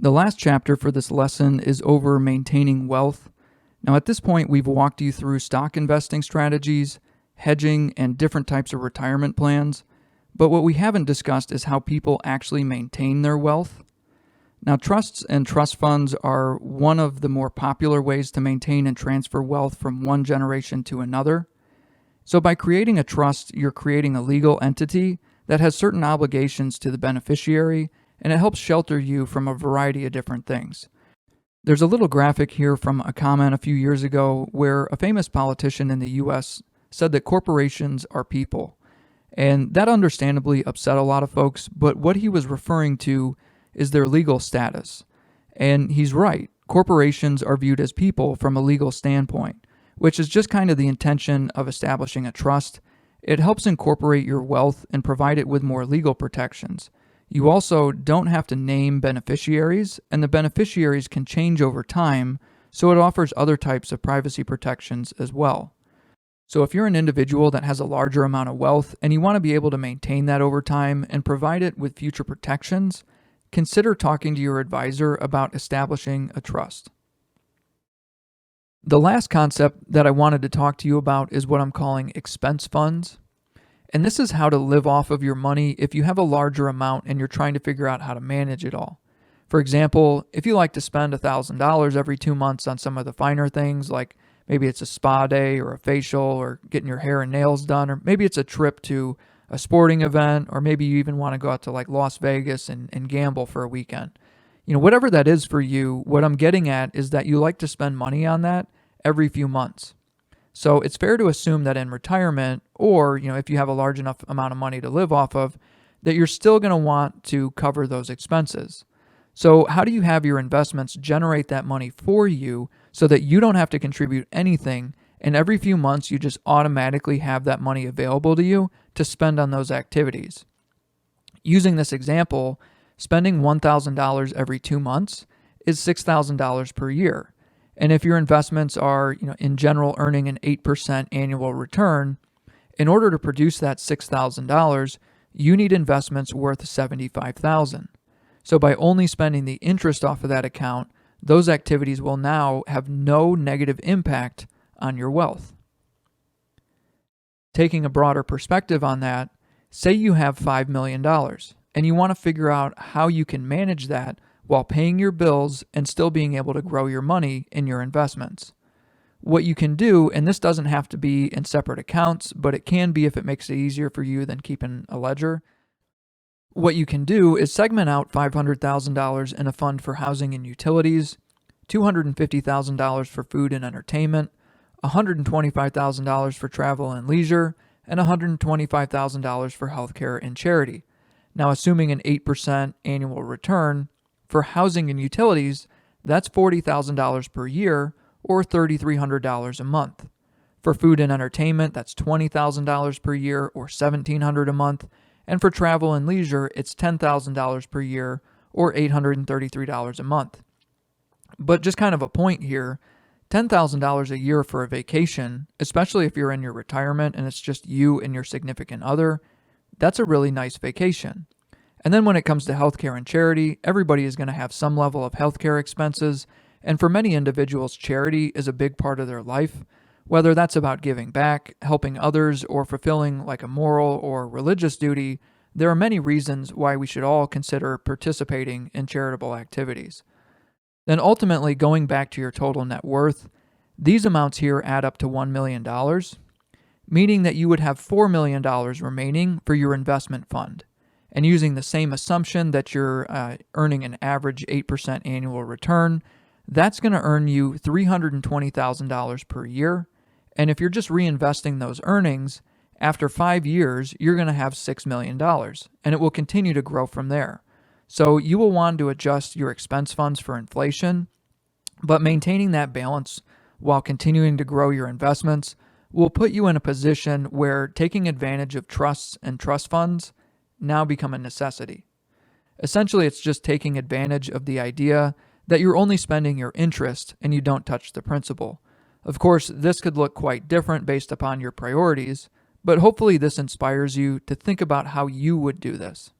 The last chapter for this lesson is over maintaining wealth. Now, at this point, we've walked you through stock investing strategies, hedging, and different types of retirement plans. But what we haven't discussed is how people actually maintain their wealth. Now, trusts and trust funds are one of the more popular ways to maintain and transfer wealth from one generation to another. So by creating a trust, you're creating a legal entity that has certain obligations to the beneficiary, and it helps shelter you from a variety of different things. There's a little graphic here from a comment a few years ago where a famous politician in the US said that corporations are people. And that understandably upset a lot of folks, but what he was referring to is their legal status. And he's right. Corporations are viewed as people from a legal standpoint, which is just kind of the intention of establishing a trust. It helps incorporate your wealth and provide it with more legal protections. You also don't have to name beneficiaries, and the beneficiaries can change over time, so it offers other types of privacy protections as well. So if you're an individual that has a larger amount of wealth and you want to be able to maintain that over time and provide it with future protections, consider talking to your advisor about establishing a trust. The last concept that I wanted to talk to you about is what I'm calling expense funds. And this is how to live off of your money if you have a larger amount and you're trying to figure out how to manage it all. For example, if you like to spend $1,000 every 2 months on some of the finer things, like maybe it's a spa day or a facial or getting your hair and nails done, or maybe it's a trip to a sporting event, or maybe you even want to go out to like Las Vegas and gamble for a weekend. Whatever that is for you, what I'm getting at is that you like to spend money on that every few months. So it's fair to assume that in retirement, or if you have a large enough amount of money to live off of, that you're still going to want to cover those expenses. So how do you have your investments generate that money for you so that you don't have to contribute anything, and every few months you just automatically have that money available to you to spend on those activities? Using this example, spending $1,000 every 2 months is $6,000 per year. And if your investments are, in general earning an 8% annual return, in order to produce that $6,000, you need investments worth $75,000. So by only spending the interest off of that account, those activities will now have no negative impact on your wealth. Taking a broader perspective on that, say you have $5 million and you want to figure out how you can manage that while paying your bills and still being able to grow your money in your investments. What you can do, and this doesn't have to be in separate accounts, but it can be if it makes it easier for you than keeping a ledger. What you can do is segment out $500,000 in a fund for housing and utilities, $250,000 for food and entertainment, $125,000 for travel and leisure, and $125,000 for healthcare and charity. Now, assuming an 8% annual return, for housing and utilities, that's $40,000 per year or $3,300 a month. For food and entertainment, that's $20,000 per year or $1,700 a month. And for travel and leisure, it's $10,000 per year or $833 a month. But just kind of a point here, $10,000 a year for a vacation, especially if you're in your retirement and it's just you and your significant other, that's a really nice vacation. And then when it comes to healthcare and charity, everybody is going to have some level of healthcare expenses. And for many individuals, charity is a big part of their life, whether that's about giving back, helping others, or fulfilling like a moral or religious duty. There are many reasons why we should all consider participating in charitable activities. Then ultimately, going back to your total net worth, these amounts here add up to $1 million, meaning that you would have $4 million remaining for your investment fund. And using the same assumption that you're earning an average 8% annual return, that's going to earn you $320,000 per year. And if you're just reinvesting those earnings, after 5 years, you're going to have $6 million, and it will continue to grow from there. So you will want to adjust your expense funds for inflation, but maintaining that balance while continuing to grow your investments will put you in a position where taking advantage of trusts and trust funds now become a necessity. Essentially, it's just taking advantage of the idea that you're only spending your interest and you don't touch the principal. Of course, this could look quite different based upon your priorities, but hopefully this inspires you to think about how you would do this.